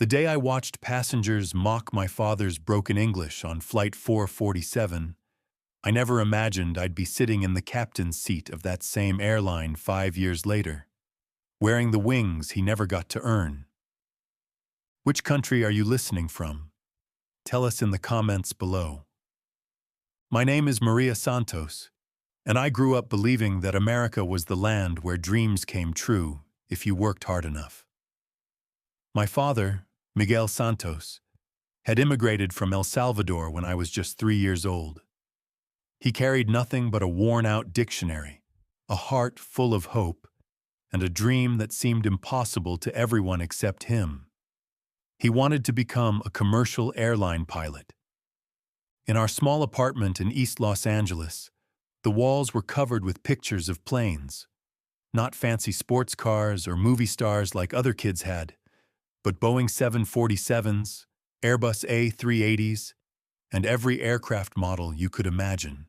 The day I watched passengers mock my father's broken English on Flight 447, I never imagined I'd be sitting in the captain's seat of that same airline 5 years later, wearing the wings he never got to earn. Which country are you listening from? Tell us in the comments below. My name is Maria Santos, and I grew up believing that America was the land where dreams came true if you worked hard enough. My father, Miguel Santos, had immigrated from El Salvador when I was just 3 years old. He carried nothing but a worn-out dictionary, a heart full of hope, and a dream that seemed impossible to everyone except him. He wanted to become a commercial airline pilot. In our small apartment in East Los Angeles, the walls were covered with pictures of planes. Not fancy sports cars or movie stars like other kids had, but Boeing 747s, Airbus A380s, and every aircraft model you could imagine.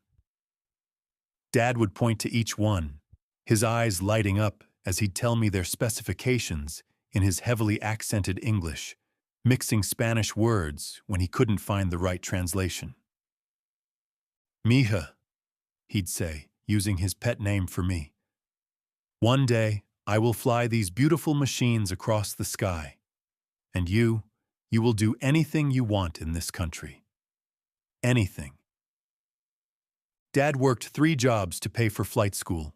Dad would point to each one, his eyes lighting up as he'd tell me their specifications in his heavily accented English, mixing Spanish words when he couldn't find the right translation. Mija, he'd say, using his pet name for me. One day, I will fly these beautiful machines across the sky, and you will do anything you want in this country. Anything. Dad worked 3 jobs to pay for flight school.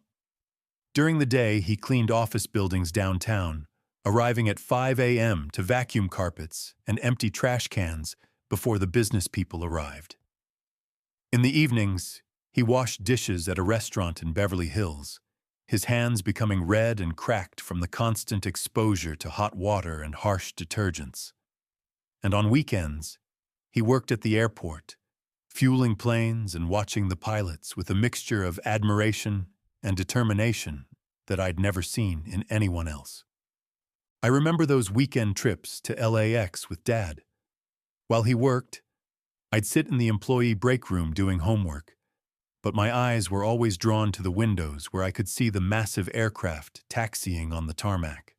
During the day, he cleaned office buildings downtown, arriving at 5 a.m. to vacuum carpets and empty trash cans before the business people arrived. In the evenings, he washed dishes at a restaurant in Beverly Hills, his hands becoming red and cracked from the constant exposure to hot water and harsh detergents. And on weekends, he worked at the airport, fueling planes and watching the pilots with a mixture of admiration and determination that I'd never seen in anyone else. I remember those weekend trips to LAX with Dad. While he worked, I'd sit in the employee break room doing homework, but my eyes were always drawn to the windows where I could see the massive aircraft taxiing on the tarmac.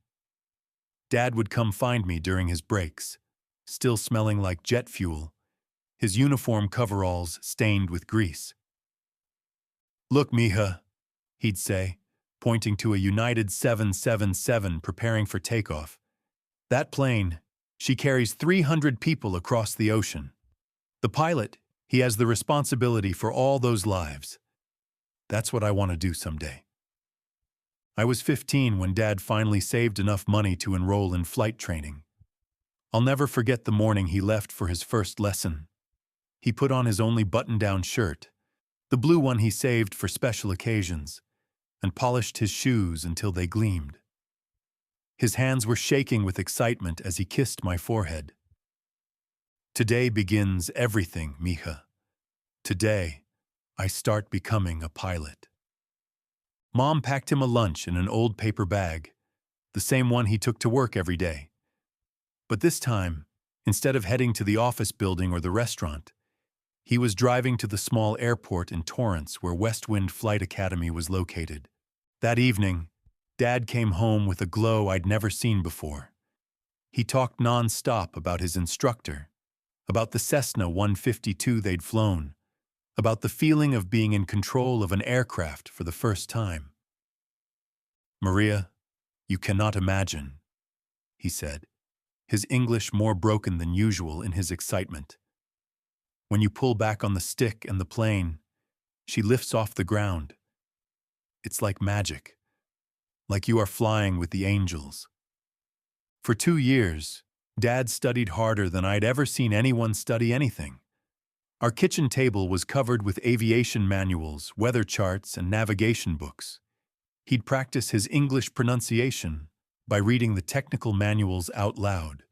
Dad would come find me during his breaks, still smelling like jet fuel, his uniform coveralls stained with grease. "Look, Mija," he'd say, pointing to a United 777 preparing for takeoff. "That plane, she carries 300 people across the ocean. The pilot, he has the responsibility for all those lives. That's what I want to do someday." I was 15 when Dad finally saved enough money to enroll in flight training. I'll never forget the morning he left for his first lesson. He put on his only button-down shirt, the blue one he saved for special occasions, and polished his shoes until they gleamed. His hands were shaking with excitement as he kissed my forehead. "Today begins everything, Mija. Today, I start becoming a pilot." Mom packed him a lunch in an old paper bag, the same one he took to work every day. But this time, instead of heading to the office building or the restaurant, he was driving to the small airport in Torrance where Westwind Flight Academy was located. That evening, Dad came home with a glow I'd never seen before. He talked non-stop about his instructor, about the Cessna 152 they'd flown, about the feeling of being in control of an aircraft for the first time. "Maria, you cannot imagine," he said, his English more broken than usual in his excitement. "When you pull back on the stick and the plane, she lifts off the ground. It's like magic, like you are flying with the angels." For 2 years, Dad studied harder than I'd ever seen anyone study anything. Our kitchen table was covered with aviation manuals, weather charts, and navigation books. He'd practice his English pronunciation by reading the technical manuals out loud,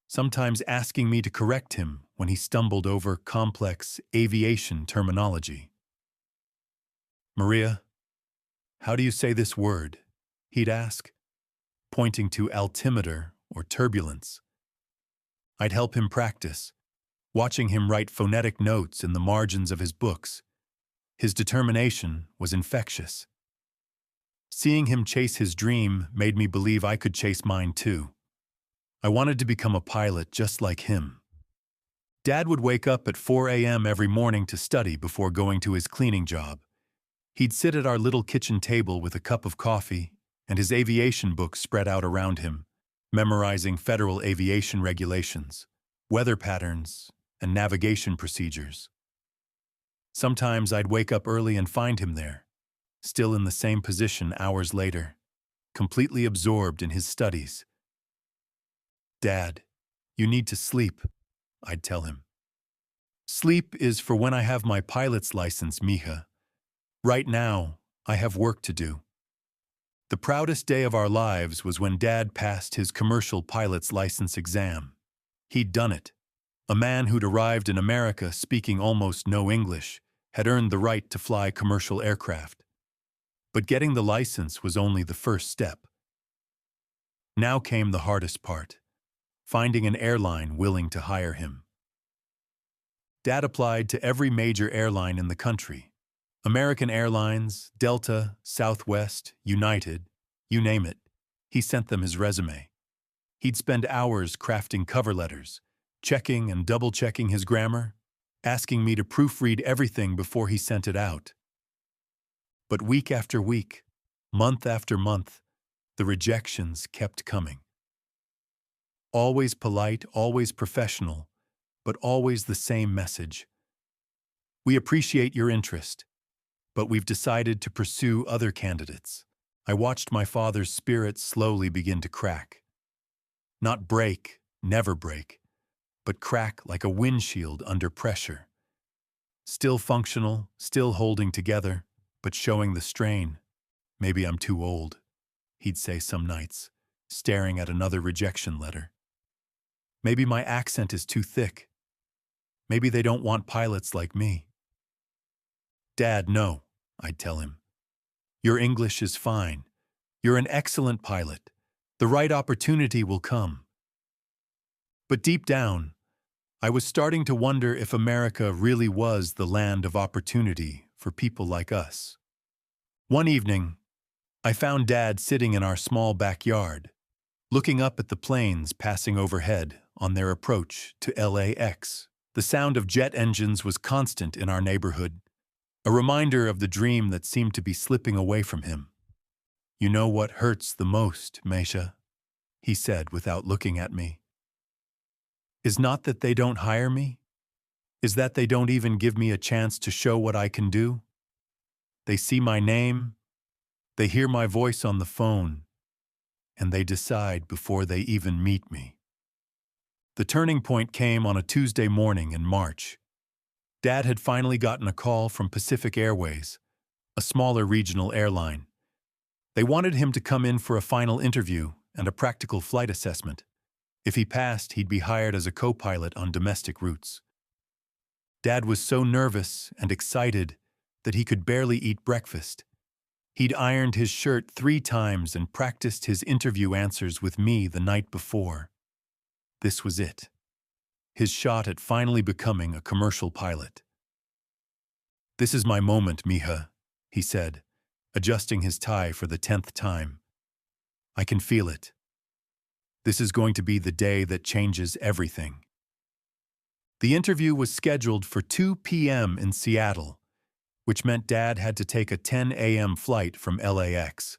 sometimes asking me to correct him when he stumbled over complex aviation terminology. "Maria, how do you say this word?" he'd ask, pointing to altimeter or turbulence. I'd help him practice, watching him write phonetic notes in the margins of his books. His determination was infectious. Seeing him chase his dream made me believe I could chase mine too. I wanted to become a pilot just like him. Dad would wake up at 4 a.m. every morning to study before going to his cleaning job. He'd sit at our little kitchen table with a cup of coffee and his aviation book spread out around him, memorizing federal aviation regulations, weather patterns, and navigation procedures. Sometimes I'd wake up early and find him there, still in the same position hours later, completely absorbed in his studies. "Dad, you need to sleep," I'd tell him. "Sleep is for when I have my pilot's license, mija. Right now, I have work to do." The proudest day of our lives was when Dad passed his commercial pilot's license exam. He'd done it. A man who'd arrived in America speaking almost no English had earned the right to fly commercial aircraft. But getting the license was only the first step. Now came the hardest part: finding an airline willing to hire him. Dad applied to every major airline in the country. American Airlines, Delta, Southwest, United, you name it. He sent them his resume. He'd spend hours crafting cover letters, checking and double-checking his grammar, asking me to proofread everything before he sent it out. But week after week, month after month, the rejections kept coming. Always polite, always professional, but always the same message. "We appreciate your interest, but we've decided to pursue other candidates." I watched my father's spirit slowly begin to crack. Not break, never break, but crack like a windshield under pressure. Still functional, still holding together, but showing the strain. "Maybe I'm too old," he'd say some nights, staring at another rejection letter. "Maybe my accent is too thick. Maybe they don't want pilots like me." "Dad, no," I'd tell him. "Your English is fine. You're an excellent pilot. The right opportunity will come." But deep down, I was starting to wonder if America really was the land of opportunity for people like us. One evening, I found Dad sitting in our small backyard, looking up at the planes passing overhead on their approach to LAX. The sound of jet engines was constant in our neighborhood, a reminder of the dream that seemed to be slipping away from him. "You know what hurts the most, Meisha," he said without looking at me. "Is not that they don't hire me, is that they don't even give me a chance to show what I can do. They see my name, they hear my voice on the phone, and they decide before they even meet me." The turning point came on a Tuesday morning in March. Dad had finally gotten a call from Pacific Airways, a smaller regional airline. They wanted him to come in for a final interview and a practical flight assessment. If he passed, he'd be hired as a co-pilot on domestic routes. Dad was so nervous and excited that he could barely eat breakfast. He'd ironed his shirt 3 times and practiced his interview answers with me the night before. This was it. His shot at finally becoming a commercial pilot. "This is my moment, mija," he said, adjusting his tie for the 10th time. "I can feel it. This is going to be the day that changes everything." The interview was scheduled for 2 p.m. in Seattle, which meant Dad had to take a 10 a.m. flight from LAX.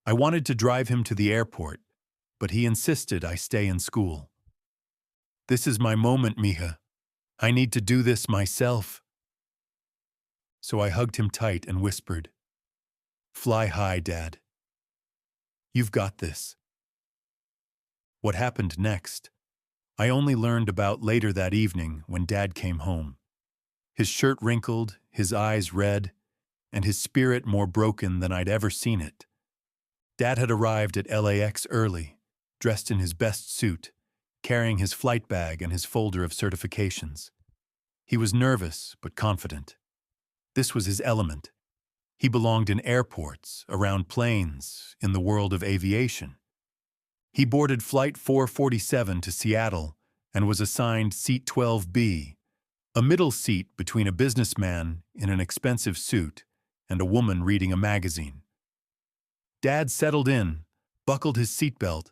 I wanted to drive him to the airport, but he insisted I stay in school. "This is my moment, mija. I need to do this myself." So I hugged him tight and whispered, "Fly high, Dad. You've got this." What happened next, I only learned about later that evening when Dad came home. His shirt wrinkled, his eyes red, and his spirit more broken than I'd ever seen it. Dad had arrived at LAX early, dressed in his best suit, carrying his flight bag and his folder of certifications. He was nervous but confident. This was his element. He belonged in airports, around planes, in the world of aviation. He boarded Flight 447 to Seattle and was assigned Seat 12B, a middle seat between a businessman in an expensive suit and a woman reading a magazine. Dad settled in, buckled his seatbelt,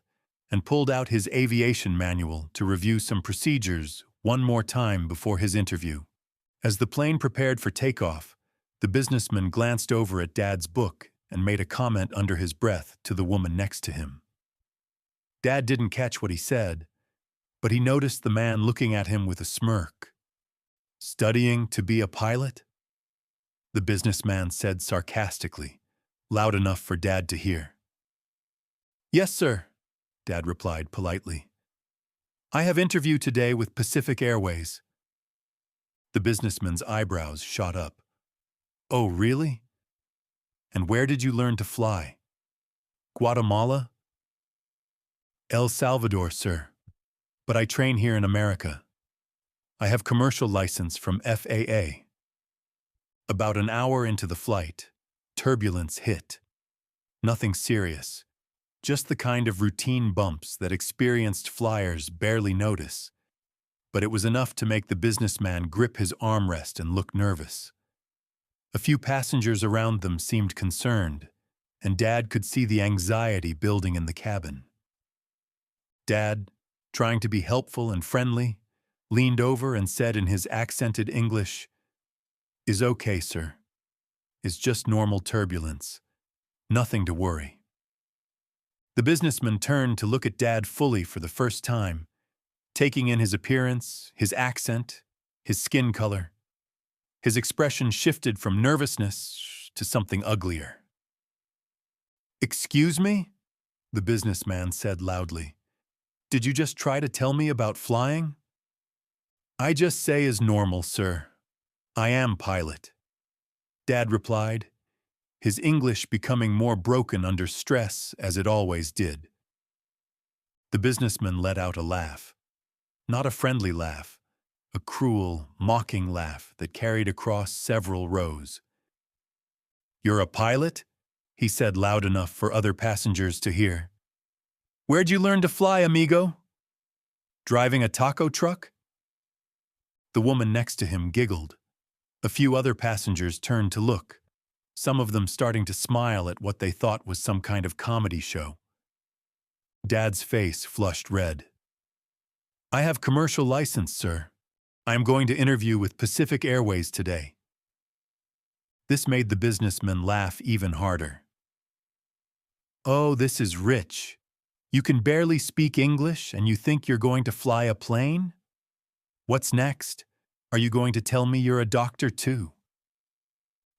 and pulled out his aviation manual to review some procedures one more time before his interview. As the plane prepared for takeoff, the businessman glanced over at Dad's book and made a comment under his breath to the woman next to him. Dad didn't catch what he said, but he noticed the man looking at him with a smirk. "Studying to be a pilot?" the businessman said sarcastically, loud enough for Dad to hear. "Yes, sir," Dad replied politely. "I have interview today with Pacific Airways." The businessman's eyebrows shot up. "Oh, really? And where did you learn to fly? Guatemala?" "El Salvador, sir. But I train here in America. I have commercial license from FAA." About an hour into the flight, turbulence hit. Nothing serious, just the kind of routine bumps that experienced flyers barely notice. But it was enough to make the businessman grip his armrest and look nervous. A few passengers around them seemed concerned, and Dad could see the anxiety building in the cabin. Dad, trying to be helpful and friendly, leaned over and said in his accented English, "Is okay, sir. It's just normal turbulence. Nothing to worry." The businessman turned to look at Dad fully for the first time, taking in his appearance, his accent, his skin color. His expression shifted from nervousness to something uglier. "Excuse me?" the businessman said loudly. "Did you just try to tell me about flying?" "I just say is normal, sir. I am pilot," Dad replied, his English becoming more broken under stress as it always did. The businessman let out a laugh. Not a friendly laugh, a cruel, mocking laugh that carried across several rows. "You're a pilot?" he said loud enough for other passengers to hear. "Where'd you learn to fly, amigo? Driving a taco truck?" The woman next to him giggled. A few other passengers turned to look, some of them starting to smile at what they thought was some kind of comedy show. Dad's face flushed red. "I have commercial license, sir. I am going to interview with Pacific Airways today." This made the businessman laugh even harder. "Oh, this is rich. You can barely speak English and you think you're going to fly a plane? What's next? Are you going to tell me you're a doctor too?"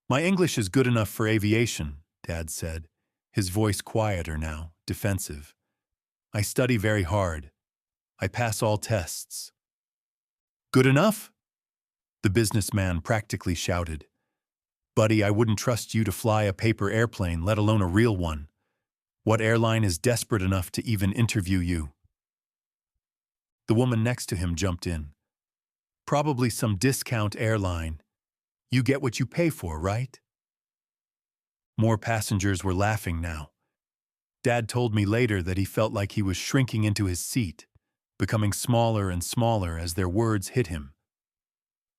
"My English is good enough for aviation," Dad said, his voice quieter now, defensive. "I study very hard. I pass all tests." "Good enough?" the businessman practically shouted. "Buddy, I wouldn't trust you to fly a paper airplane, let alone a real one. What airline is desperate enough to even interview you?" The woman next to him jumped in. "Probably some discount airline. You get what you pay for, right?" More passengers were laughing now. Dad told me later that he felt like he was shrinking into his seat, becoming smaller and smaller as their words hit him.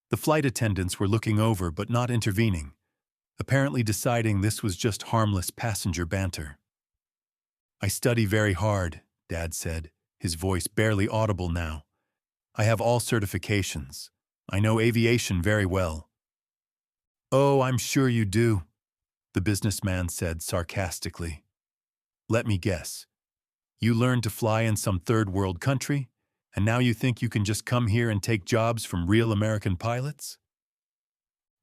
The flight attendants were looking over but not intervening, apparently deciding this was just harmless passenger banter. "I study very hard," Dad said, his voice barely audible now. "I have all certifications. I know aviation very well." "Oh, I'm sure you do," the businessman said sarcastically. "Let me guess. You learned to fly in some third world country, and now you think you can just come here and take jobs from real American pilots?"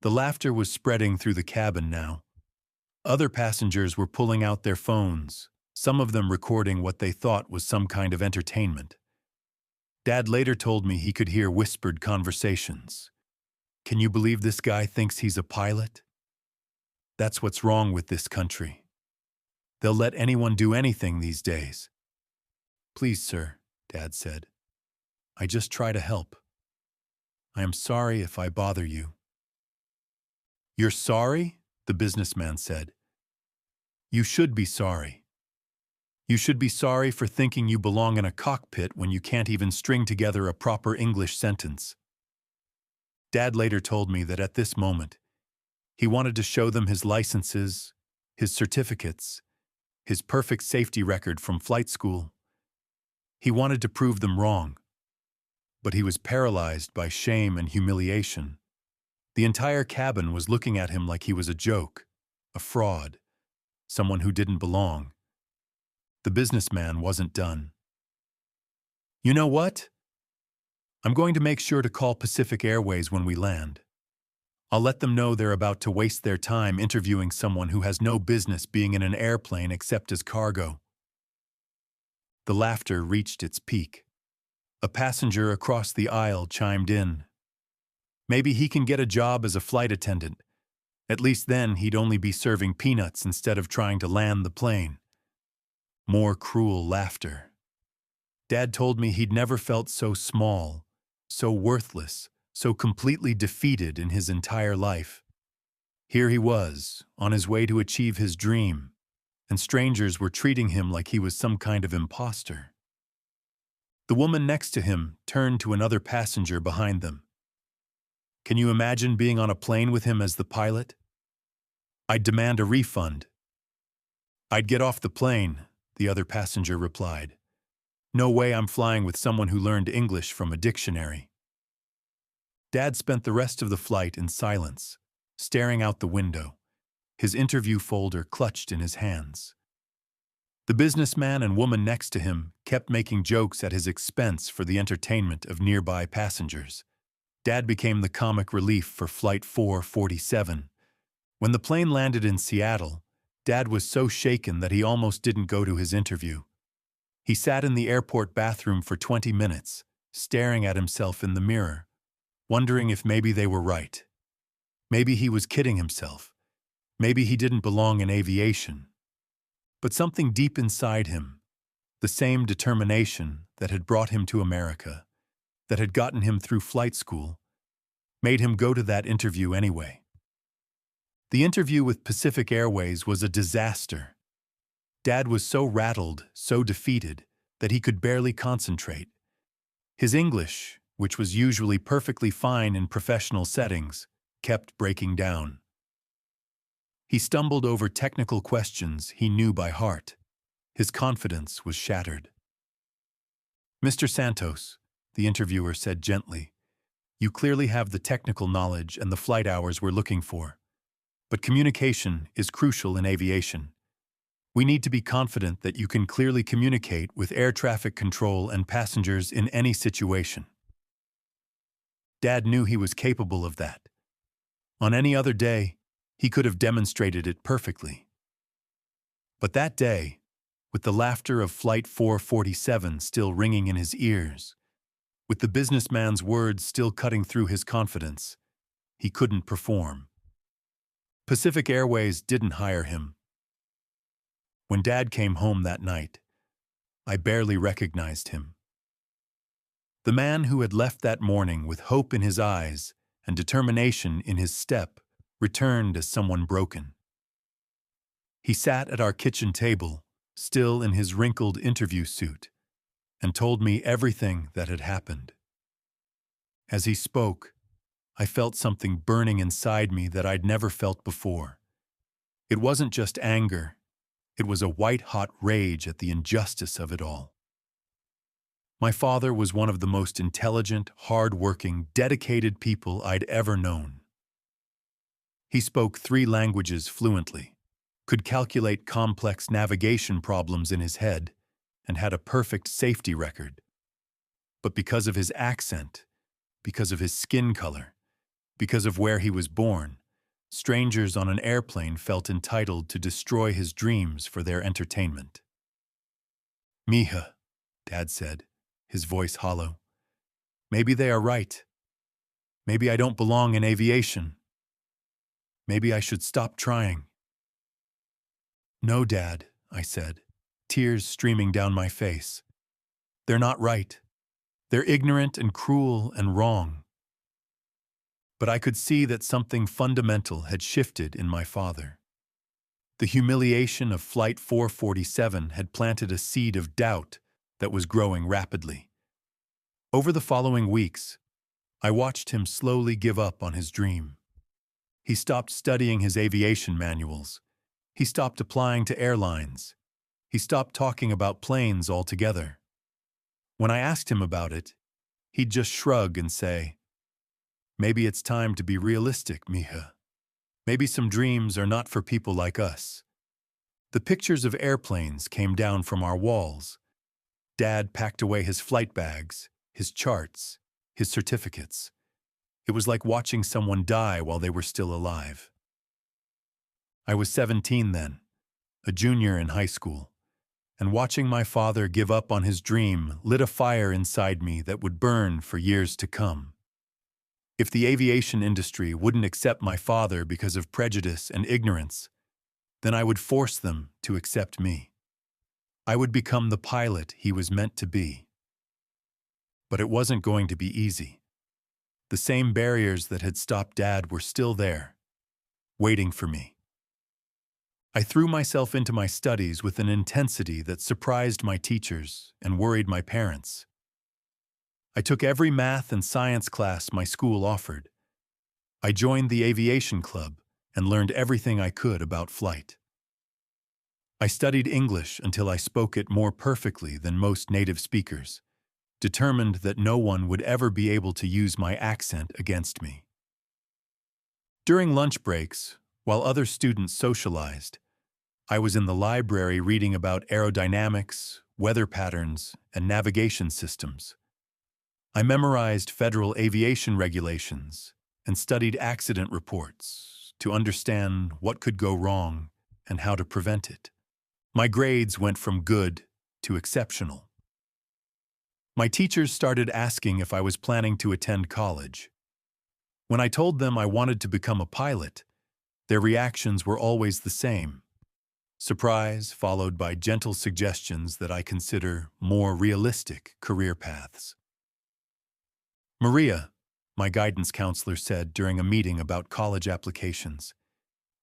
The laughter was spreading through the cabin now. Other passengers were pulling out their phones, some of them recording what they thought was some kind of entertainment. Dad later told me he could hear whispered conversations. "Can you believe this guy thinks he's a pilot? That's what's wrong with this country. They'll let anyone do anything these days." "Please, sir," Dad said. "I just try to help. I am sorry if I bother you." "You're sorry?" the businessman said. "You should be sorry. You should be sorry for thinking you belong in a cockpit when you can't even string together a proper English sentence." Dad later told me that at this moment, he wanted to show them his licenses, his certificates, his perfect safety record from flight school, He wanted to prove them wrong, but he was paralyzed by shame and humiliation. The entire cabin was looking at him like he was a joke, a fraud, someone who didn't belong. The businessman wasn't done. "You know what? I'm going to make sure to call Pacific Airways when we land. I'll let them know they're about to waste their time interviewing someone who has no business being in an airplane except as cargo." The laughter reached its peak. A passenger across the aisle chimed in. Maybe he can get a job as a flight attendant. At least then he'd only be serving peanuts instead of trying to land the plane. More cruel laughter. Dad told me he'd never felt so small, so worthless, so completely defeated in his entire life. Here he was, on his way to achieve his dream, and strangers were treating him like he was some kind of imposter. The woman next to him turned to another passenger behind them. "Can you imagine being on a plane with him as the pilot?" "I'd demand a refund." "I'd get off the plane," the other passenger replied. "No way I'm flying with someone who learned English from a dictionary." Dad spent the rest of the flight in silence, staring out the window, his interview folder clutched in his hands. The businessman and woman next to him kept making jokes at his expense for the entertainment of nearby passengers. Dad became the comic relief for Flight 447. When the plane landed in Seattle, Dad was so shaken that he almost didn't go to his interview. He sat in the airport bathroom for 20 minutes, staring at himself in the mirror, wondering if maybe they were right. Maybe he was kidding himself. Maybe he didn't belong in aviation. But something deep inside him, the same determination that had brought him to America, that had gotten him through flight school, made him go to that interview anyway. The interview with Pacific Airways was a disaster. Dad was so rattled, so defeated, that he could barely concentrate. His English, which was usually perfectly fine in professional settings, kept breaking down. He stumbled over technical questions he knew by heart. His confidence was shattered. "Mr. Santos," the interviewer said gently, "you clearly have the technical knowledge and the flight hours we're looking for. But communication is crucial in aviation. We need to be confident that you can clearly communicate with air traffic control and passengers in any situation." Dad knew he was capable of that. On any other day, he could have demonstrated it perfectly. But that day, with the laughter of Flight 447 still ringing in his ears, with the businessman's words still cutting through his confidence, he couldn't perform. Pacific Airways didn't hire him. When Dad came home that night, I barely recognized him. The man who had left that morning with hope in his eyes and determination in his step returned as someone broken. He sat at our kitchen table, still in his wrinkled interview suit, and told me everything that had happened. As he spoke, I felt something burning inside me that I'd never felt before. It wasn't just anger, it was a white-hot rage at the injustice of it all. My father was one of the most intelligent, hard-working, dedicated people I'd ever known. He spoke 3 languages fluently, could calculate complex navigation problems in his head, and had a perfect safety record. But because of his accent, because of his skin color, because of where he was born, strangers on an airplane felt entitled to destroy his dreams for their entertainment. "Mija," Dad said, his voice hollow. "Maybe they are right. Maybe I don't belong in aviation. Maybe I should stop trying." "No, Dad," I said, tears streaming down my face. "They're not right. They're ignorant and cruel and wrong." But I could see that something fundamental had shifted in my father. The humiliation of Flight 447 had planted a seed of doubt that was growing rapidly. Over the following weeks, I watched him slowly give up on his dream. He stopped studying his aviation manuals. He stopped applying to airlines. He stopped talking about planes altogether. When I asked him about it, he'd just shrug and say, "Maybe it's time to be realistic, mija. Maybe some dreams are not for people like us." The pictures of airplanes came down from our walls. Dad packed away his flight bags, his charts, his certificates. It was like watching someone die while they were still alive. I was 17 then, a junior in high school, and watching my father give up on his dream lit a fire inside me that would burn for years to come. If the aviation industry wouldn't accept my father because of prejudice and ignorance, then I would force them to accept me. I would become the pilot he was meant to be. But it wasn't going to be easy. The same barriers that had stopped Dad were still there, waiting for me. I threw myself into my studies with an intensity that surprised my teachers and worried my parents. I took every math and science class my school offered. I joined the aviation club and learned everything I could about flight. I studied English until I spoke it more perfectly than most native speakers, determined that no one would ever be able to use my accent against me. During lunch breaks, while other students socialized, I was in the library reading about aerodynamics, weather patterns, and navigation systems. I memorized federal aviation regulations and studied accident reports to understand what could go wrong and how to prevent it. My grades went from good to exceptional. My teachers started asking if I was planning to attend college. When I told them I wanted to become a pilot, their reactions were always the same. Surprise followed by gentle suggestions that I consider more realistic career paths. "Maria," my guidance counselor said during a meeting about college applications,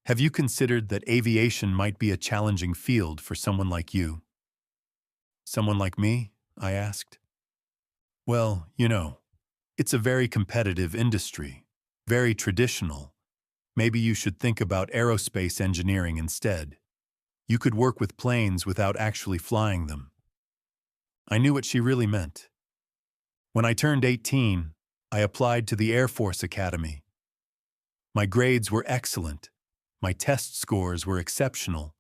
"have you considered that aviation might be a challenging field for someone like you?" "Someone like me?" I asked. "Well, it's a very competitive industry, very traditional. Maybe you should think about aerospace engineering instead. You could work with planes without actually flying them." I knew what she really meant. When I turned 18, I applied to the Air Force Academy. My grades were excellent, my test scores were exceptional,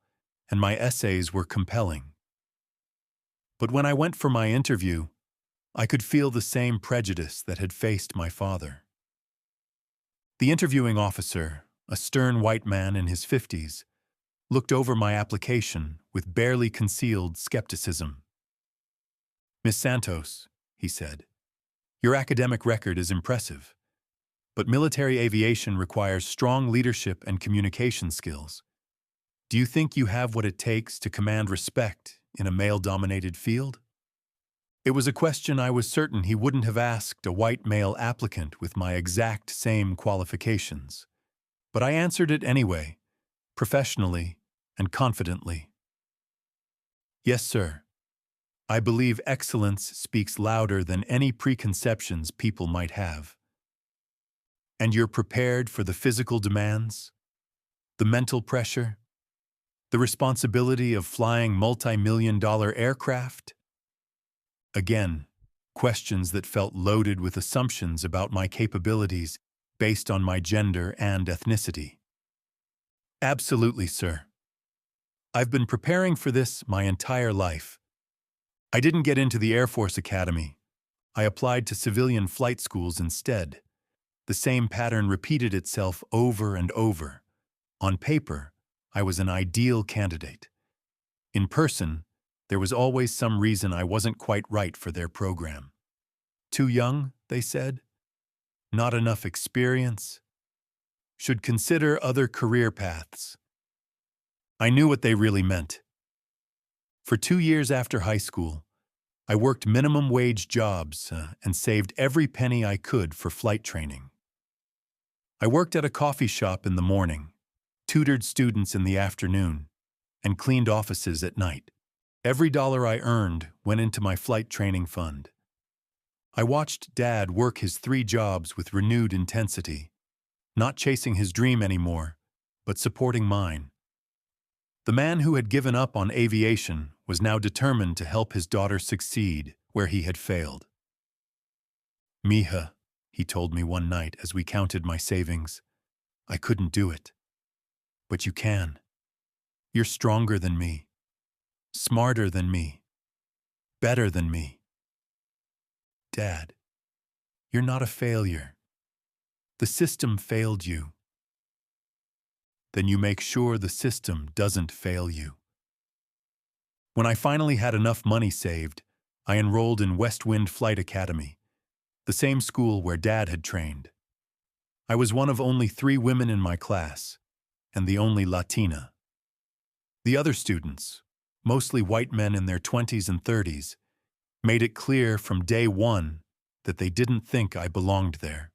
and my essays were compelling. But when I went for my interview, I could feel the same prejudice that had faced my father. The interviewing officer, a stern white man in his 50s, looked over my application with barely concealed skepticism. "Miss Santos," he said, "your academic record is impressive, but military aviation requires strong leadership and communication skills. Do you think you have what it takes to command respect in a male-dominated field?" It was a question I was certain he wouldn't have asked a white male applicant with my exact same qualifications. But I answered it anyway, professionally and confidently. "Yes, sir. I believe excellence speaks louder than any preconceptions people might have." "And you're prepared for the physical demands, the mental pressure, the responsibility of flying multi-million-dollar aircraft?" Again, questions that felt loaded with assumptions about my capabilities based on my gender and ethnicity. "Absolutely, sir. I've been preparing for this my entire life. I didn't get into the Air Force Academy. I applied to civilian flight schools instead. The same pattern repeated itself over and over. On paper, I was an ideal candidate. In person, there was always some reason I wasn't quite right for their program. Too young, they said. Not enough experience. Should consider other career paths. I knew what they really meant. For 2 years after high school, I worked minimum wage jobs and saved every penny I could for flight training. I worked at a coffee shop in the morning, tutored students in the afternoon, and cleaned offices at night. Every dollar I earned went into my flight training fund. I watched Dad work his 3 jobs with renewed intensity, not chasing his dream anymore, but supporting mine. The man who had given up on aviation was now determined to help his daughter succeed where he had failed. "Mija," he told me one night as we counted my savings, "I couldn't do it. But you can. You're stronger than me, smarter than me, better than me. Dad, you're not a failure. The system failed you. Then you make sure the system doesn't fail you." When I finally had enough money saved, I enrolled in West Wind Flight Academy, the same school where Dad had trained. I was one of only 3 women in my class, and the only Latina. The other students, mostly white men in their 20s and 30s, made it clear from day one that they didn't think I belonged there.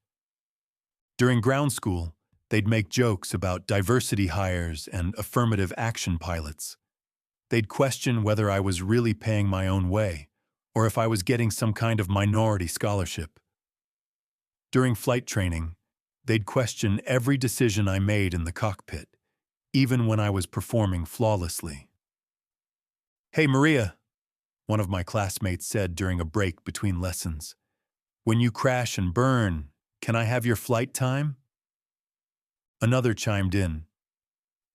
During ground school, they'd make jokes about diversity hires and affirmative action pilots. They'd question whether I was really paying my own way, or if I was getting some kind of minority scholarship. During flight training, they'd question every decision I made in the cockpit, even when I was performing flawlessly. "Hey, Maria," one of my classmates said during a break between lessons, "when you crash and burn, can I have your flight time?" Another chimed in,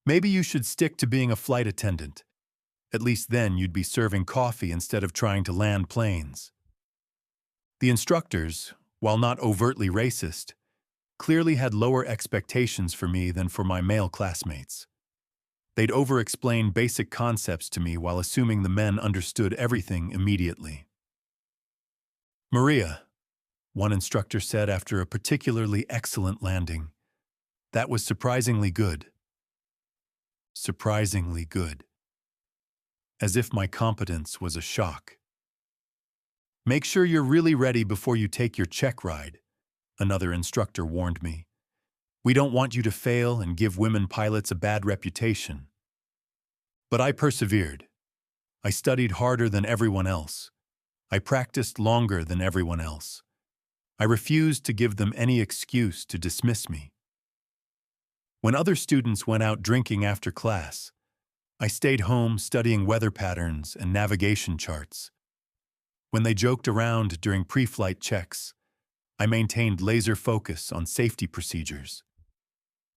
"Maybe you should stick to being a flight attendant. At least then you'd be serving coffee instead of trying to land planes." The instructors, while not overtly racist, clearly had lower expectations for me than for my male classmates. They'd over-explain basic concepts to me while assuming the men understood everything immediately. "Maria," one instructor said after a particularly excellent landing, "that was surprisingly good." Surprisingly good. As if my competence was a shock. "Make sure you're really ready before you take your check ride," another instructor warned me. "We don't want you to fail and give women pilots a bad reputation." But I persevered. I studied harder than everyone else. I practiced longer than everyone else. I refused to give them any excuse to dismiss me. When other students went out drinking after class, I stayed home studying weather patterns and navigation charts. When they joked around during pre-flight checks, I maintained laser focus on safety procedures.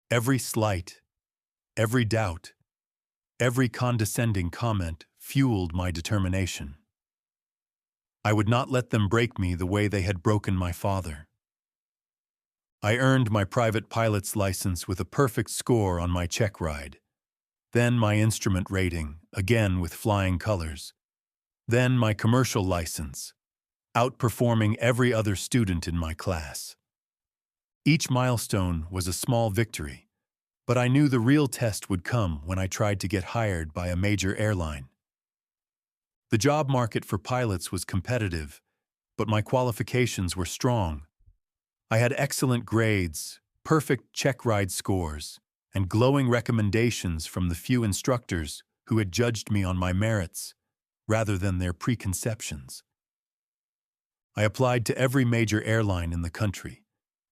Every slight, every doubt, every condescending comment fueled my determination. I would not let them break me the way they had broken my father. I earned my private pilot's license with a perfect score on my check ride. Then my instrument rating, again with flying colors. Then my commercial license, outperforming every other student in my class. Each milestone was a small victory, but I knew the real test would come when I tried to get hired by a major airline. The job market for pilots was competitive, but my qualifications were strong. I had excellent grades, perfect check ride scores, and glowing recommendations from the few instructors who had judged me on my merits, rather than their preconceptions. I applied to every major airline in the country,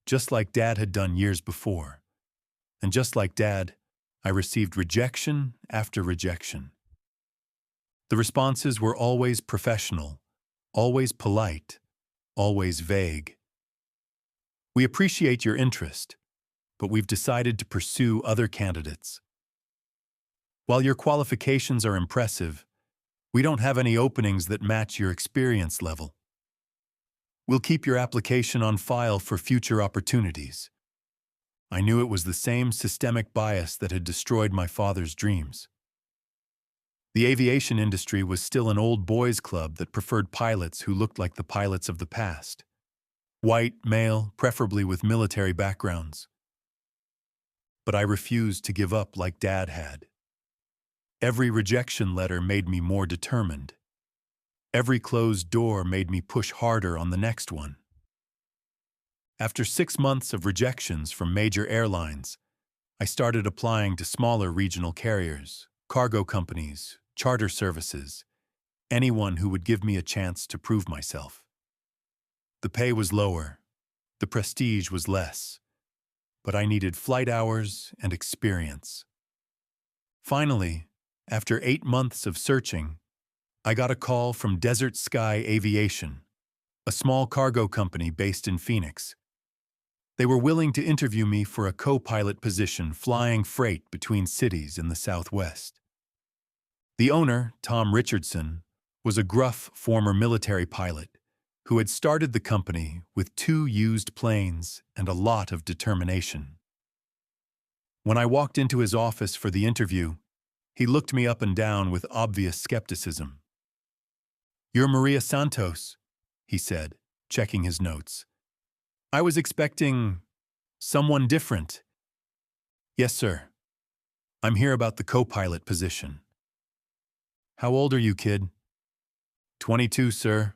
just like Dad had done years before. And just like Dad, I received rejection after rejection. The responses were always professional, always polite, always vague. "We appreciate your interest, but we've decided to pursue other candidates. While your qualifications are impressive, we don't have any openings that match your experience level. We'll keep your application on file for future opportunities." I knew it was the same systemic bias that had destroyed my father's dreams. The aviation industry was still an old boys' club that preferred pilots who looked like the pilots of the past. White, male, preferably with military backgrounds. But I refused to give up like Dad had. Every rejection letter made me more determined. Every closed door made me push harder on the next one. After 6 months of rejections from major airlines, I started applying to smaller regional carriers, cargo companies, charter services, anyone who would give me a chance to prove myself. The pay was lower, the prestige was less, but I needed flight hours and experience. Finally, after 8 months of searching, I got a call from Desert Sky Aviation, a small cargo company based in Phoenix. They were willing to interview me for a co-pilot position flying freight between cities in the Southwest. The owner, Tom Richardson, was a gruff former military pilot who had started the company with 2 used planes and a lot of determination. When I walked into his office for the interview, he looked me up and down with obvious skepticism. "You're Maria Santos," he said, checking his notes. "I was expecting someone different." "Yes, sir. I'm here about the co-pilot position." "How old are you, kid?" 22, sir."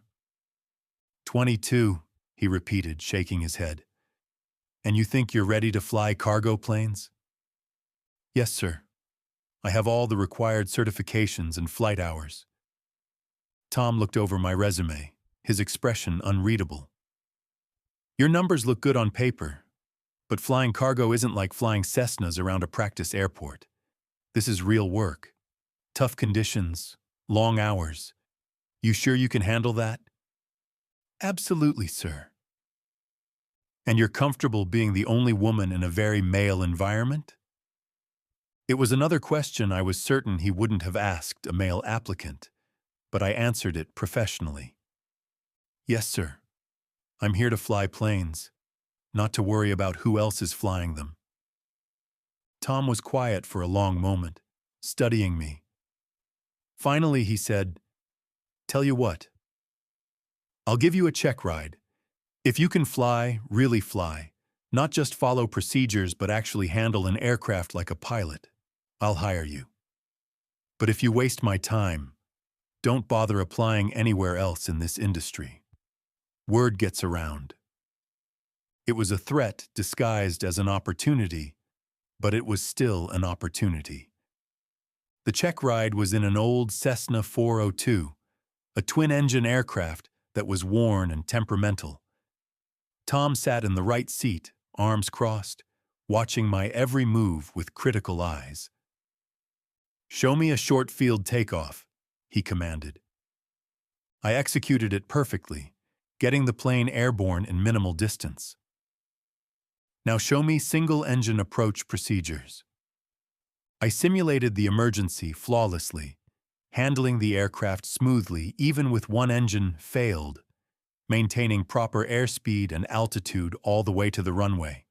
22, he repeated, shaking his head. "And you think you're ready to fly cargo planes?" "Yes, sir. I have all the required certifications and flight hours." Tom looked over my resume, his expression unreadable. "Your numbers look good on paper, but flying cargo isn't like flying Cessnas around a practice airport. This is real work. Tough conditions, long hours. You sure you can handle that?" "Absolutely, sir." "And you're comfortable being the only woman in a very male environment?" It was another question I was certain he wouldn't have asked a male applicant, but I answered it professionally. "Yes, sir. I'm here to fly planes, not to worry about who else is flying them." Tom was quiet for a long moment, studying me. Finally, he said, "Tell you what. I'll give you a check ride. If you can fly, really fly, not just follow procedures but actually handle an aircraft like a pilot, I'll hire you. But if you waste my time, don't bother applying anywhere else in this industry. Word gets around." It was a threat disguised as an opportunity, but it was still an opportunity. The check ride was in an old Cessna 402, a twin-engine aircraft that was worn and temperamental. Tom sat in the right seat, arms crossed, watching my every move with critical eyes. "Show me a short field takeoff," he commanded. I executed it perfectly, getting the plane airborne in minimal distance. "Now show me single-engine approach procedures." I simulated the emergency flawlessly, handling the aircraft smoothly even with one engine failed, maintaining proper airspeed and altitude all the way to the runway.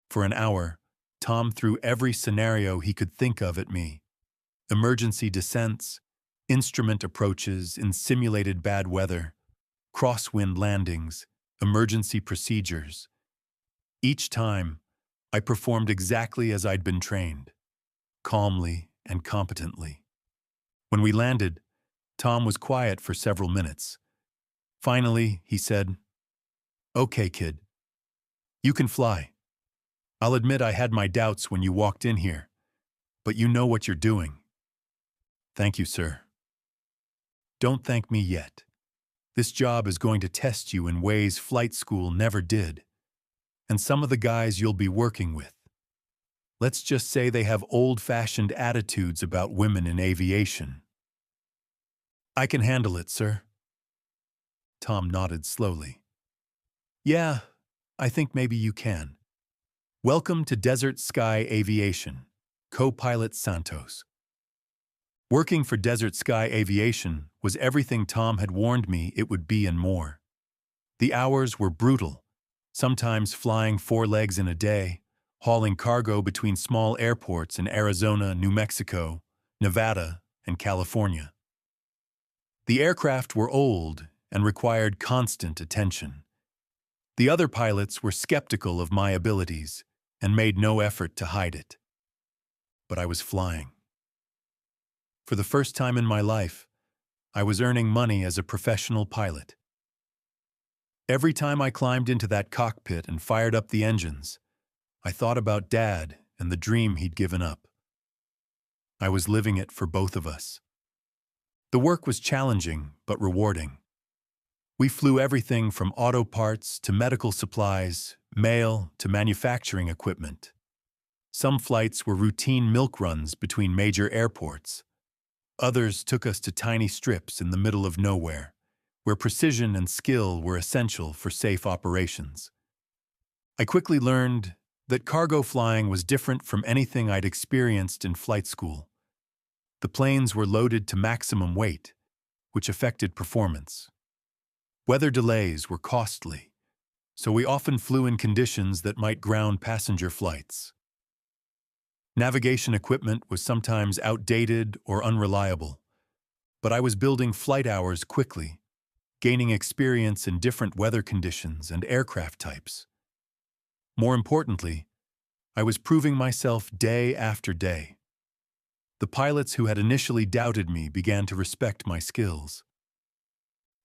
For an hour, Tom threw every scenario he could think of at me. Emergency descents, instrument approaches in simulated bad weather, crosswind landings, emergency procedures. Each time, I performed exactly as I'd been trained, calmly and competently. When we landed, Tom was quiet for several minutes. Finally, he said, "Okay, kid. You can fly. I'll admit I had my doubts when you walked in here, but you know what you're doing." "Thank you, sir." "Don't thank me yet. This job is going to test you in ways flight school never did, and some of the guys you'll be working with. Let's just say they have old-fashioned attitudes about women in aviation." "I can handle it, sir." Tom nodded slowly. "Yeah, I think maybe you can. Welcome to Desert Sky Aviation, Co-Pilot Santos." Working for Desert Sky Aviation was everything Tom had warned me it would be and more. The hours were brutal, sometimes flying 4 legs in a day, hauling cargo between small airports in Arizona, New Mexico, Nevada, and California. The aircraft were old and required constant attention. The other pilots were skeptical of my abilities and made no effort to hide it. But I was flying. For the first time in my life, I was earning money as a professional pilot. Every time I climbed into that cockpit and fired up the engines, I thought about Dad and the dream he'd given up. I was living it for both of us. The work was challenging but rewarding. We flew everything from auto parts to medical supplies, mail to manufacturing equipment. Some flights were routine milk runs between major airports. Others took us to tiny strips in the middle of nowhere, where precision and skill were essential for safe operations. I quickly learned that cargo flying was different from anything I'd experienced in flight school. The planes were loaded to maximum weight, which affected performance. Weather delays were costly, so we often flew in conditions that might ground passenger flights. Navigation equipment was sometimes outdated or unreliable, but I was building flight hours quickly, gaining experience in different weather conditions and aircraft types. More importantly, I was proving myself day after day. The pilots who had initially doubted me began to respect my skills.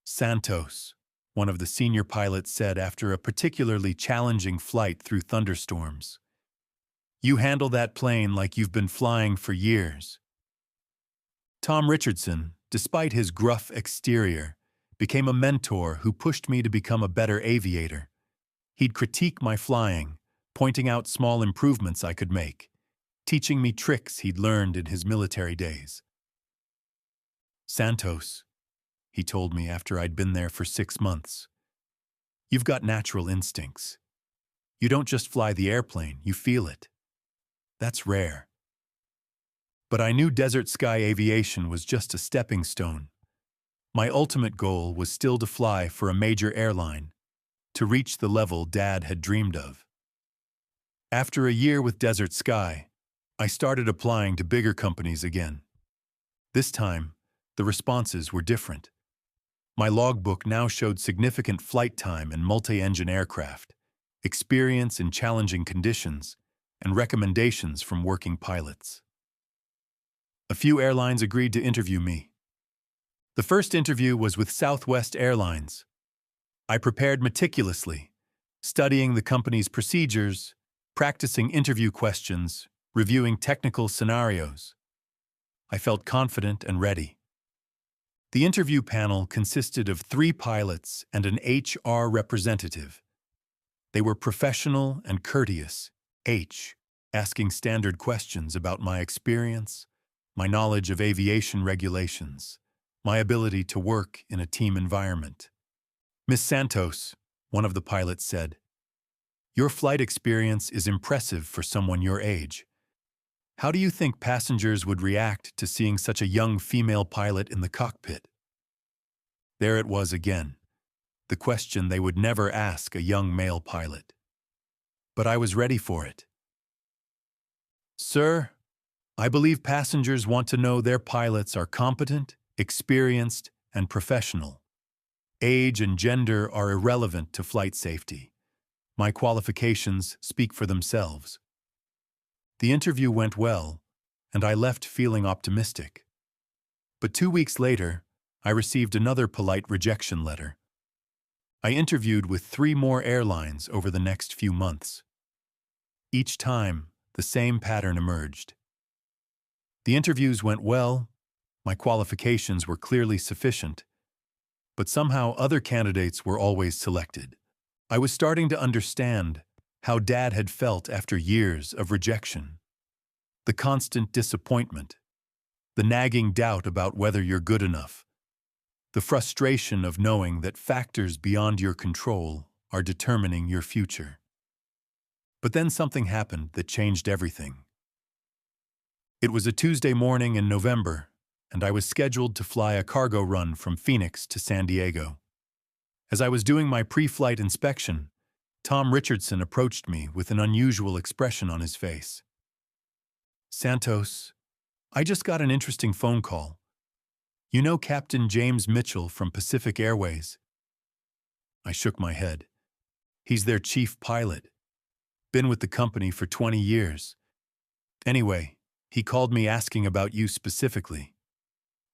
Santos, one of the senior pilots, said after a particularly challenging flight through thunderstorms, "You handle that plane like you've been flying for years." Tom Richardson, despite his gruff exterior, became a mentor who pushed me to become a better aviator. He'd critique my flying, pointing out small improvements I could make, teaching me tricks he'd learned in his military days. "Santos," he told me after I'd been there for 6 months, "you've got natural instincts. You don't just fly the airplane, you feel it. That's rare." But I knew desert sky aviation was just a stepping stone. My ultimate goal was still to fly for a major airline, to reach the level Dad had dreamed of. After a year with Desert Sky, I started applying to bigger companies again. This time, the responses were different. My logbook now showed significant flight time in multi-engine aircraft, experience in challenging conditions, and recommendations from working pilots. A few airlines agreed to interview me. The first interview was with Southwest Airlines. I prepared meticulously, studying the company's procedures, practicing interview questions, reviewing technical scenarios. I felt confident and ready. The interview panel consisted of 3 pilots and an HR representative. They were professional and courteous, asking standard questions about my experience, my knowledge of aviation regulations, my ability to work in a team environment. "Miss Santos," one of the pilots said, "your flight experience is impressive for someone your age. How do you think passengers would react to seeing such a young female pilot in the cockpit?" There it was again, the question they would never ask a young male pilot. But I was ready for it. "Sir, I believe passengers want to know their pilots are competent, experienced, and professional. Age and gender are irrelevant to flight safety. My qualifications speak for themselves." The interview went well, and I left feeling optimistic. But 2 weeks later, I received another polite rejection letter. I interviewed with 3 more airlines over the next few months. Each time, the same pattern emerged. The interviews went well, my qualifications were clearly sufficient, but somehow other candidates were always selected. I was starting to understand how Dad had felt after years of rejection. The constant disappointment, the nagging doubt about whether you're good enough, the frustration of knowing that factors beyond your control are determining your future. But then something happened that changed everything. It was a Tuesday morning in November, and I was scheduled to fly a cargo run from Phoenix to San Diego. As I was doing my pre-flight inspection, Tom Richardson approached me with an unusual expression on his face. "Santos, I just got an interesting phone call. You know Captain James Mitchell from Pacific Airways?" I shook my head. "He's their chief pilot. Been with the company for 20 years. Anyway, he called me asking about you specifically.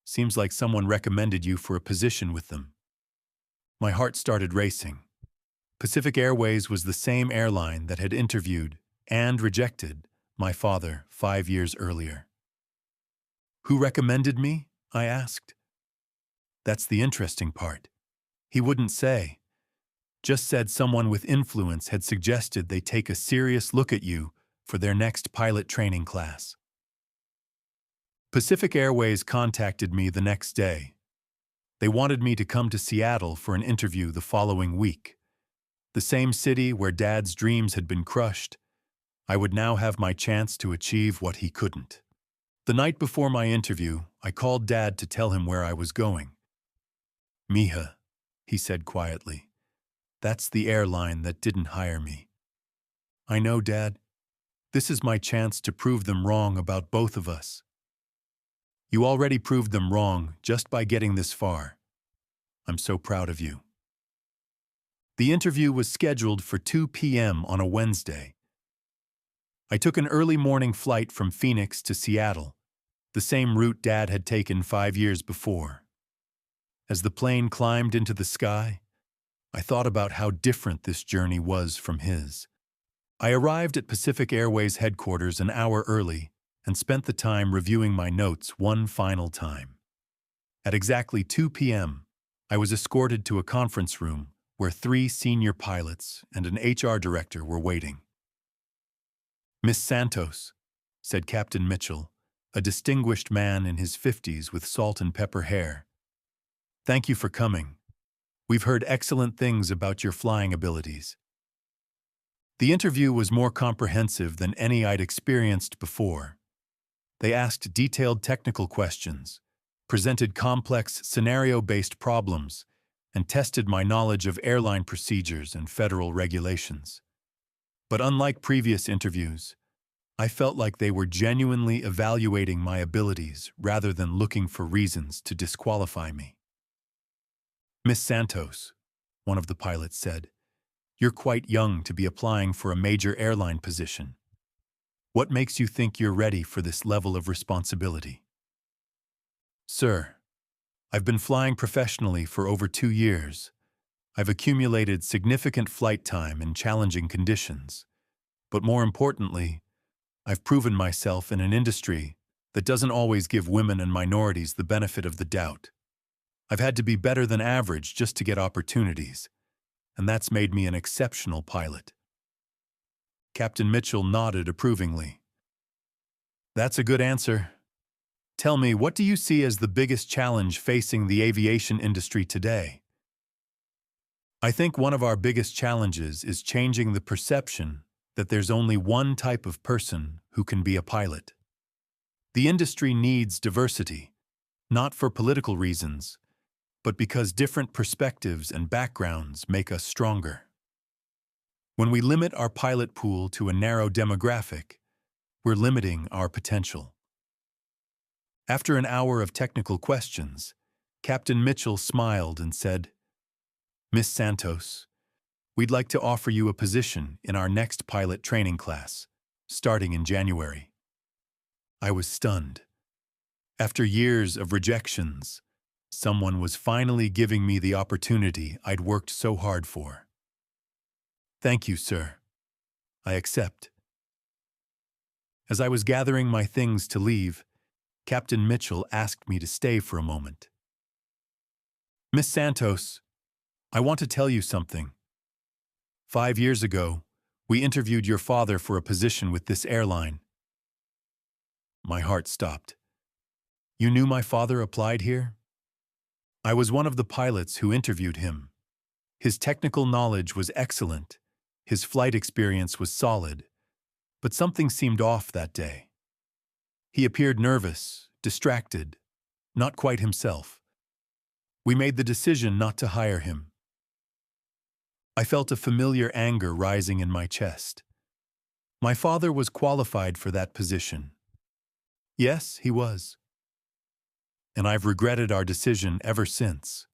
Seems like someone recommended you for a position with them." My heart started racing. Pacific Airways was the same airline that had interviewed and rejected my father 5 years earlier. "Who recommended me?" I asked. "That's the interesting part. He wouldn't say. Just said someone with influence had suggested they take a serious look at you for their next pilot training class." Pacific Airways contacted me the next day. They wanted me to come to Seattle for an interview the following week. The same city where Dad's dreams had been crushed, I would now have my chance to achieve what he couldn't. The night before my interview, I called Dad to tell him where I was going. "Mija," he said quietly, "that's the airline that didn't hire me." "I know, Dad. This is my chance to prove them wrong about both of us." "You already proved them wrong just by getting this far. I'm so proud of you." The interview was scheduled for 2 p.m. on a Wednesday. I took an early morning flight from Phoenix to Seattle, the same route Dad had taken 5 years before. As the plane climbed into the sky, I thought about how different this journey was from his. I arrived at Pacific Airways headquarters an hour early and spent the time reviewing my notes one final time. At exactly 2 p.m., I was escorted to a conference room where 3 senior pilots and an HR director were waiting. "Miss Santos," said Captain Mitchell, a distinguished man in his 50s with salt and pepper hair. "Thank you for coming. We've heard excellent things about your flying abilities." The interview was more comprehensive than any I'd experienced before. They asked detailed technical questions, presented complex scenario-based problems, and tested my knowledge of airline procedures and federal regulations. But unlike previous interviews, I felt like they were genuinely evaluating my abilities rather than looking for reasons to disqualify me. "Miss Santos," one of the pilots said, "you're quite young to be applying for a major airline position. What makes you think you're ready for this level of responsibility?" "Sir, I've been flying professionally for over 2 years. I've accumulated significant flight time in challenging conditions. But more importantly, I've proven myself in an industry that doesn't always give women and minorities the benefit of the doubt. I've had to be better than average just to get opportunities, and that's made me an exceptional pilot." Captain Mitchell nodded approvingly. "That's a good answer. Tell me, what do you see as the biggest challenge facing the aviation industry today?" "I think one of our biggest challenges is changing the perception that there's only one type of person who can be a pilot. The industry needs diversity, not for political reasons, but because different perspectives and backgrounds make us stronger. When we limit our pilot pool to a narrow demographic, we're limiting our potential." After an hour of technical questions, Captain Mitchell smiled and said, "Miss Santos, we'd like to offer you a position in our next pilot training class, starting in January." I was stunned. After years of rejections, someone was finally giving me the opportunity I'd worked so hard for. "Thank you, sir. I accept." As I was gathering my things to leave, Captain Mitchell asked me to stay for a moment. "Miss Santos, I want to tell you something. 5 years ago, we interviewed your father for a position with this airline." My heart stopped. "You knew my father applied here?" "I was one of the pilots who interviewed him. His technical knowledge was excellent, his flight experience was solid, but something seemed off that day. He appeared nervous, distracted, not quite himself. We made the decision not to hire him." I felt a familiar anger rising in my chest. My father was qualified for that position. Yes, he was. And I've regretted our decision ever since.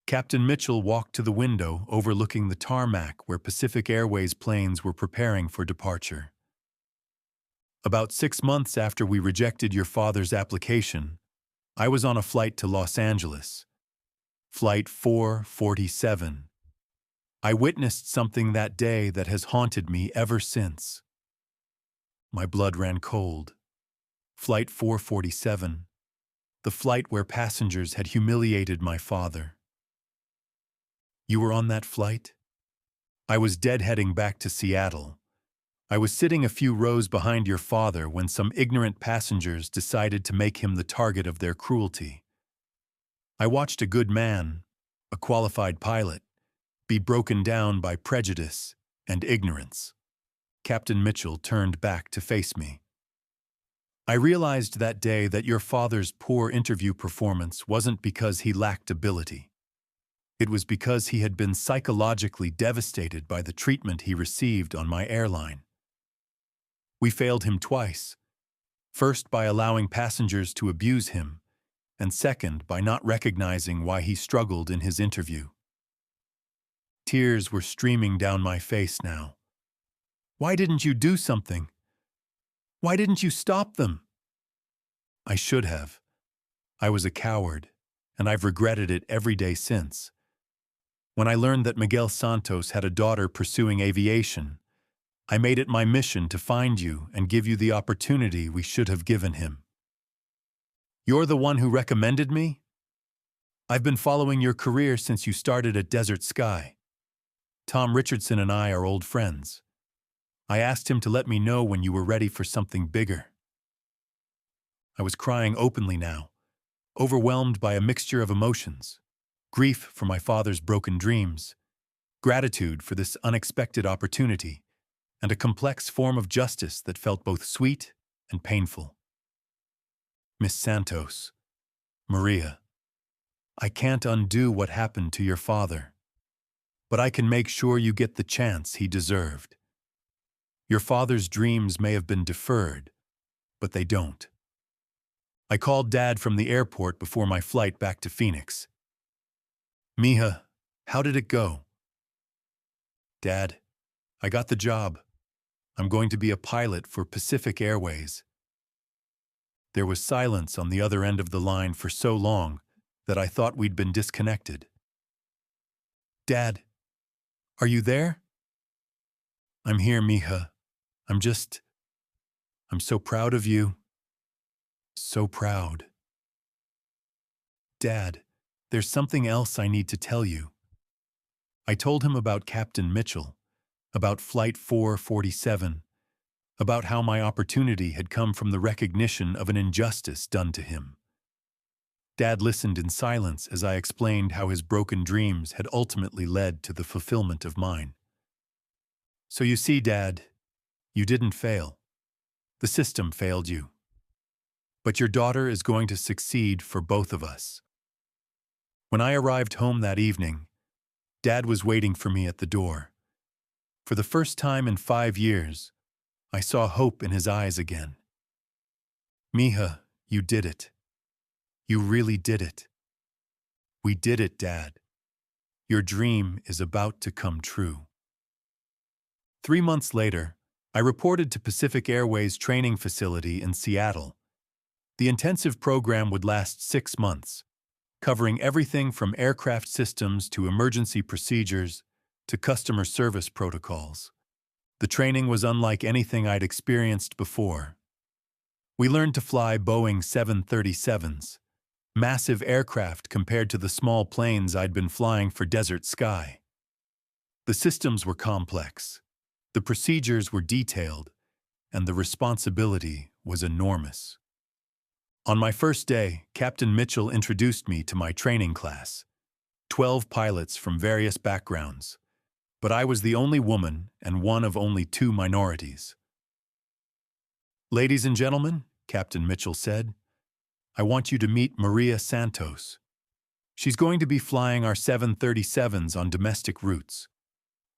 Captain Mitchell walked to the window overlooking the tarmac where Pacific Airways planes were preparing for departure. "About 6 months after we rejected your father's application, I was on a flight to Los Angeles. Flight 447. I witnessed something that day that has haunted me ever since." My blood ran cold. Flight 447. The flight where passengers had humiliated my father. "You were on that flight?" "I was deadheading back to Seattle. I was sitting a few rows behind your father when some ignorant passengers decided to make him the target of their cruelty. I watched a good man, a qualified pilot, be broken down by prejudice and ignorance. Captain Mitchell turned back to face me. I realized that day that your father's poor interview performance wasn't because he lacked ability. It was because he had been psychologically devastated by the treatment he received on my airline. We failed him twice, first by allowing passengers to abuse him, and second by not recognizing why he struggled in his interview. Tears were streaming down my face now. Why didn't you do something? Why didn't you stop them? I should have. I was a coward, and I've regretted it every day since. When I learned that Miguel Santos had a daughter pursuing aviation, I made it my mission to find you and give you the opportunity we should have given him. You're the one who recommended me? I've been following your career since you started at Desert Sky. Tom Richardson and I are old friends. I asked him to let me know when you were ready for something bigger. I was crying openly now, overwhelmed by a mixture of emotions: grief for my father's broken dreams, gratitude for this unexpected opportunity, and a complex form of justice that felt both sweet and painful. Miss Santos, Maria, I can't undo what happened to your father, but I can make sure you get the chance he deserved. Your father's dreams may have been deferred, but they don't. I called Dad from the airport before my flight back to Phoenix. Mija, how did it go? Dad, I got the job. I'm going to be a pilot for Pacific Airways. There was silence on the other end of the line for so long that I thought we'd been disconnected. Dad, are you there? I'm here, Mija. I'm so proud of you. So proud. Dad, there's something else I need to tell you. I told him about Captain Mitchell, about Flight 447, about how my opportunity had come from the recognition of an injustice done to him. Dad listened in silence as I explained how his broken dreams had ultimately led to the fulfillment of mine. So you see, Dad, you didn't fail. The system failed you. But your daughter is going to succeed for both of us. When I arrived home that evening, Dad was waiting for me at the door. For the first time in 5 years, I saw hope in his eyes again. Mija, you did it. You really did it. We did it, Dad. Your dream is about to come true. 3 months later, I reported to Pacific Airways training facility in Seattle. The intensive program would last 6 months, covering everything from aircraft systems to emergency procedures to customer service protocols. The training was unlike anything I'd experienced before. We learned to fly Boeing 737s, massive aircraft compared to the small planes I'd been flying for Desert Sky. The systems were complex, the procedures were detailed, and the responsibility was enormous. On my first day, Captain Mitchell introduced me to my training class, 12 pilots from various backgrounds, but I was the only woman and one of only 2 minorities. Ladies and gentlemen, Captain Mitchell said, I want you to meet Maria Santos. She's going to be flying our 737s on domestic routes.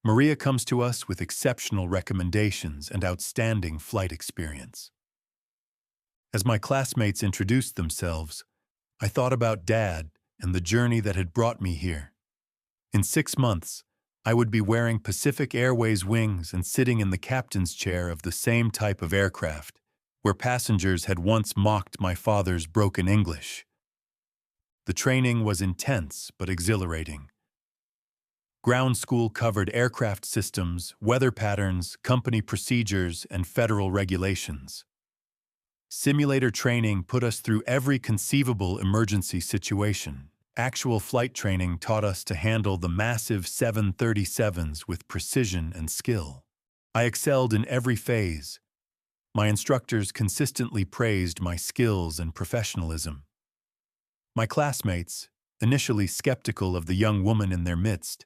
Maria comes to us with exceptional recommendations and outstanding flight experience. As my classmates introduced themselves, I thought about Dad and the journey that had brought me here. In 6 months, I would be wearing Pacific Airways wings and sitting in the captain's chair of the same type of aircraft, where passengers had once mocked my father's broken English. The training was intense but exhilarating. Ground school covered aircraft systems, weather patterns, company procedures, and federal regulations. Simulator training put us through every conceivable emergency situation. Actual flight training taught us to handle the massive 737s with precision and skill. I excelled in every phase. My instructors consistently praised my skills and professionalism. My classmates, initially skeptical of the young woman in their midst,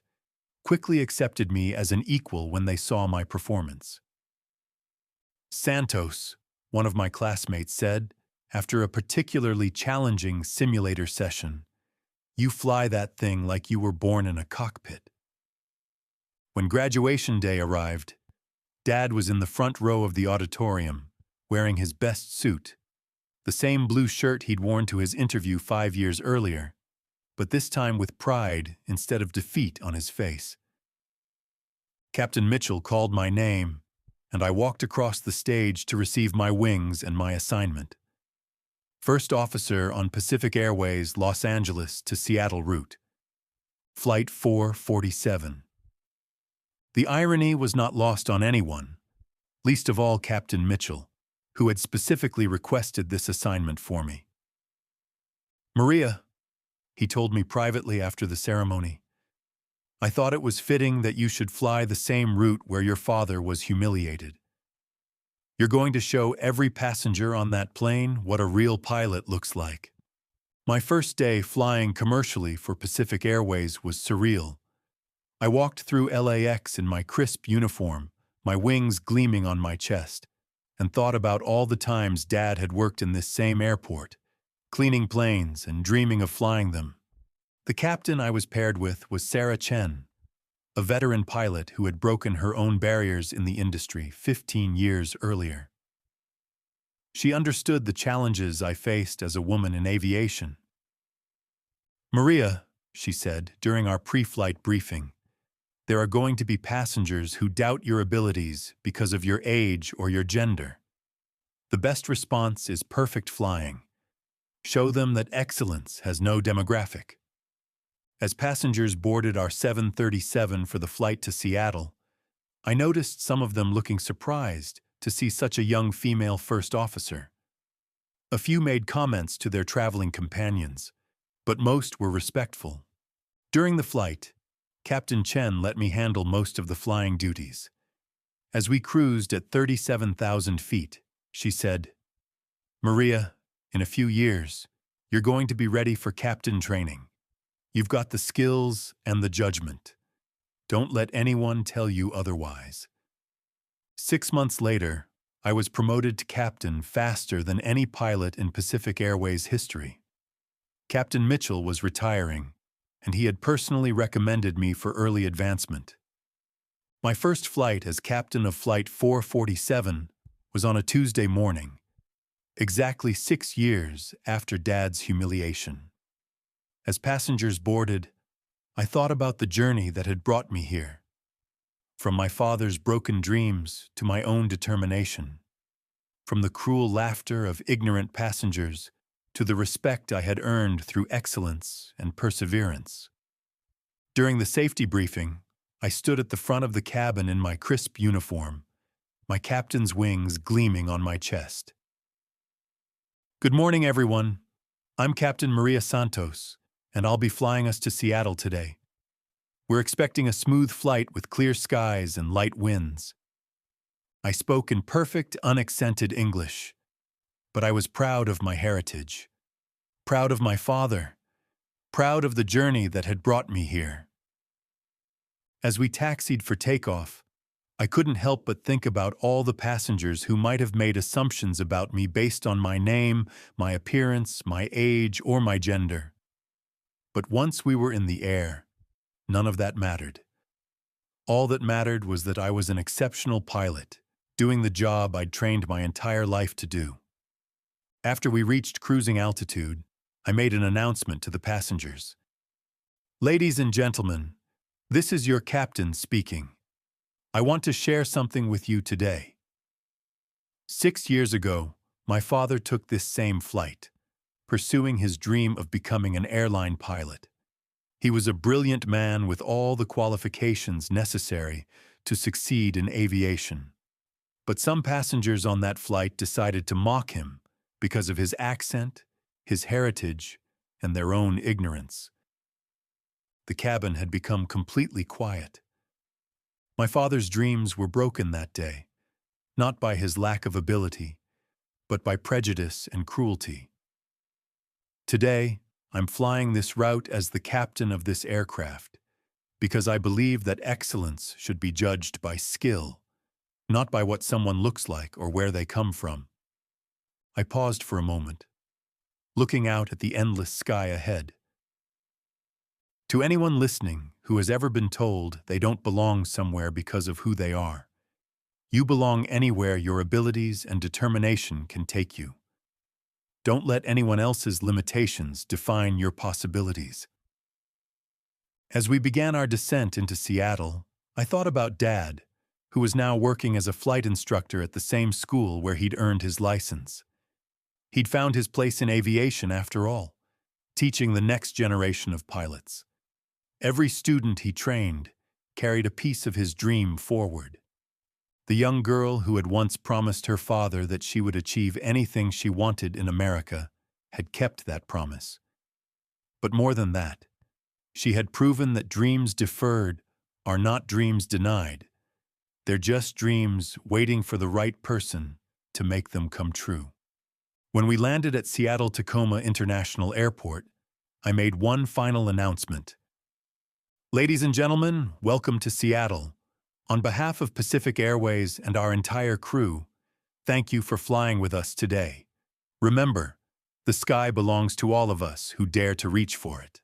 quickly accepted me as an equal when they saw my performance. Santos, one of my classmates said, after a particularly challenging simulator session, "You fly that thing like you were born in a cockpit." When graduation day arrived, Dad was in the front row of the auditorium, wearing his best suit, the same blue shirt he'd worn to his interview 5 years earlier, but this time with pride instead of defeat on his face. Captain Mitchell called my name, and I walked across the stage to receive my wings and my assignment. First officer on Pacific Airways Los Angeles to Seattle route. Flight 447. The irony was not lost on anyone, least of all Captain Mitchell, who had specifically requested this assignment for me. "Maria," he told me privately after the ceremony, "I thought it was fitting that you should fly the same route where your father was humiliated. You're going to show every passenger on that plane what a real pilot looks like." My first day flying commercially for Pacific Airways was surreal. I walked through LAX in my crisp uniform, my wings gleaming on my chest, and thought about all the times Dad had worked in this same airport, cleaning planes and dreaming of flying them. The captain I was paired with was Sarah Chen, a veteran pilot who had broken her own barriers in the industry 15 years earlier. She understood the challenges I faced as a woman in aviation. "Maria," she said during our pre-flight briefing, "there are going to be passengers who doubt your abilities because of your age or your gender. The best response is perfect flying. Show them that excellence has no demographic." As passengers boarded our 737 for the flight to Seattle, I noticed some of them looking surprised to see such a young female first officer. A few made comments to their traveling companions, but most were respectful. During the flight, Captain Chen let me handle most of the flying duties. As we cruised at 37,000 feet, she said, "Maria, in a few years, you're going to be ready for captain training. You've got the skills and the judgment. Don't let anyone tell you otherwise." 6 months later, I was promoted to captain faster than any pilot in Pacific Airways history. Captain Mitchell was retiring, and he had personally recommended me for early advancement. My first flight as captain of Flight 447 was on a Tuesday morning, exactly 6 years after Dad's humiliation. As passengers boarded, I thought about the journey that had brought me here. From my father's broken dreams to my own determination. From the cruel laughter of ignorant passengers to the respect I had earned through excellence and perseverance. During the safety briefing, I stood at the front of the cabin in my crisp uniform, my captain's wings gleaming on my chest. "Good morning, everyone. I'm Captain Maria Santos, and I'll be flying us to Seattle today. We're expecting a smooth flight with clear skies and light winds." I spoke in perfect, unaccented English, but I was proud of my heritage, proud of my father, proud of the journey that had brought me here. As we taxied for takeoff, I couldn't help but think about all the passengers who might have made assumptions about me based on my name, my appearance, my age, or my gender. But once we were in the air, none of that mattered. All that mattered was that I was an exceptional pilot, doing the job I'd trained my entire life to do. After we reached cruising altitude, I made an announcement to the passengers. "Ladies and gentlemen, this is your captain speaking. I want to share something with you today. 6 years ago, my father took this same flight, pursuing his dream of becoming an airline pilot. He was a brilliant man with all the qualifications necessary to succeed in aviation. But some passengers on that flight decided to mock him because of his accent, his heritage, and their own ignorance. The cabin had become completely quiet. My father's dreams were broken that day, not by his lack of ability, but by prejudice and cruelty. Today, I'm flying this route as the captain of this aircraft, because I believe that excellence should be judged by skill, not by what someone looks like or where they come from. I paused for a moment, looking out at the endless sky ahead. To anyone listening who has ever been told they don't belong somewhere because of who they are, you belong anywhere your abilities and determination can take you. Don't let anyone else's limitations define your possibilities. As we began our descent into Seattle, I thought about Dad, who was now working as a flight instructor at the same school where he'd earned his license. He'd found his place in aviation after all, teaching the next generation of pilots. Every student he trained carried a piece of his dream forward. The young girl who had once promised her father that she would achieve anything she wanted in America had kept that promise. But more than that, she had proven that dreams deferred are not dreams denied. They're just dreams waiting for the right person to make them come true. When we landed at Seattle-Tacoma International Airport, I made one final announcement. Ladies and gentlemen, welcome to Seattle. On behalf of Pacific Airways and our entire crew, thank you for flying with us today. Remember, the sky belongs to all of us who dare to reach for it.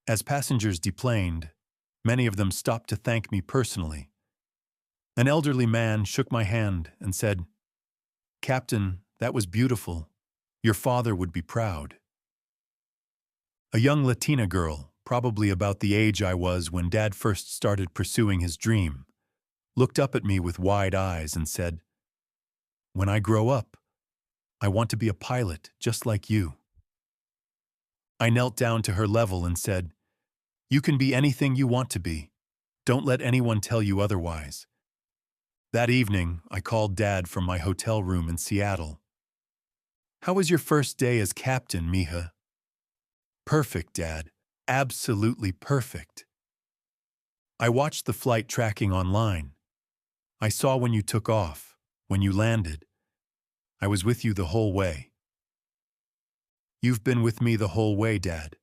As passengers deplaned, many of them stopped to thank me personally. An elderly man shook my hand and said, "Captain, that was beautiful. Your father would be proud." A young Latina girl, probably about the age I was when Dad first started pursuing his dream, looked up at me with wide eyes and said, "When I grow up, I want to be a pilot just like you." I knelt down to her level and said, "You can be anything you want to be. Don't let anyone tell you otherwise." That evening, I called Dad from my hotel room in Seattle. "How was your first day as captain, mija?" "Perfect, Dad. Absolutely perfect. I watched the flight tracking online. I saw when you took off, when you landed. I was with you the whole way." "You've been with me the whole way, Dad.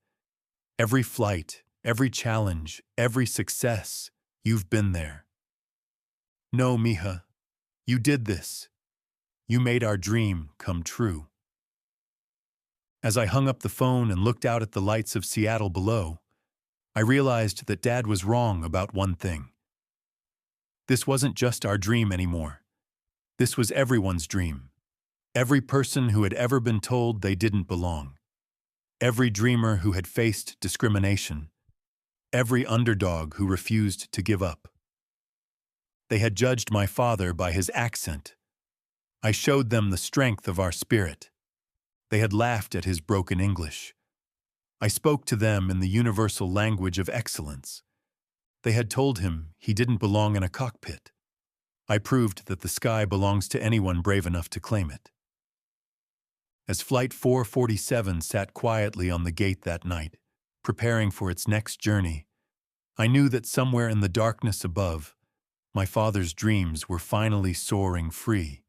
Every flight, every challenge, every success, you've been there." "No, mija. You did this. You made our dream come true." As I hung up the phone and looked out at the lights of Seattle below, I realized that Dad was wrong about one thing. This wasn't just our dream anymore. This was everyone's dream. Every person who had ever been told they didn't belong. Every dreamer who had faced discrimination. Every underdog who refused to give up. They had judged my father by his accent. I showed them the strength of our spirit. They had laughed at his broken English. I spoke to them in the universal language of excellence. They had told him he didn't belong in a cockpit. I proved that the sky belongs to anyone brave enough to claim it. As Flight 447 sat quietly on the gate that night, preparing for its next journey, I knew that somewhere in the darkness above, my father's dreams were finally soaring free.